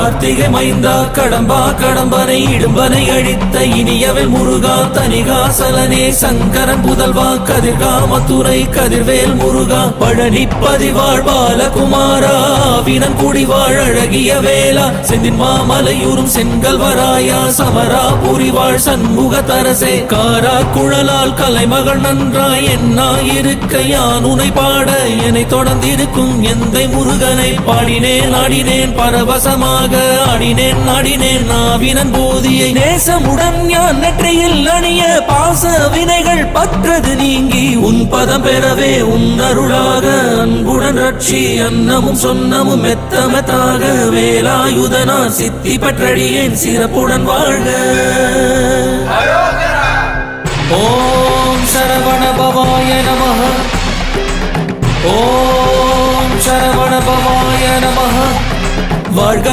கார்த்திகை மைந்தா கடம்பா கடம்பனை இடும்பனை அழித்த இனியவள் முருகா தனிகாசலனே சங்கரன் புதல்வா கதிர்காமத்துறை கதிர்வேல் முருகா பழனி பதிவாழ் பாலகுமாரா வினன் குடிவாழ் அழகிய வேளா செந்தின் மாமலையூரும் செங்கல்வராயா சமரா புரிவாழ் சண்முக தரசே காரா குழலால் கலைமகள் நன்றாய் என்னாயிருக்க யான் உனை பாட என்னை தொடர்ந்திருக்கும் எந்தை முருகனை பாடினேன் ஆடினேன் பரவசமாக ஆடினேன் ஆடினேன் நாவினன் போதியை நேசமுடன் யான் நெற்றியில் அணிய பாச வினைகள் பற்றது நீங்கி உன் பதம் பெறவே உன் அருளாக அன்புடன் ரட்சி அன்னமும் சொன்னமும் மெத்தமெத்தாக வேலாயுதனா சித்தி பற்றடியேன் சிறப்புடன் வாழ்க. ஓம் சரவண பவாய நமஹ. ஓம் சரவண பவாய நமஹ. வாழ்க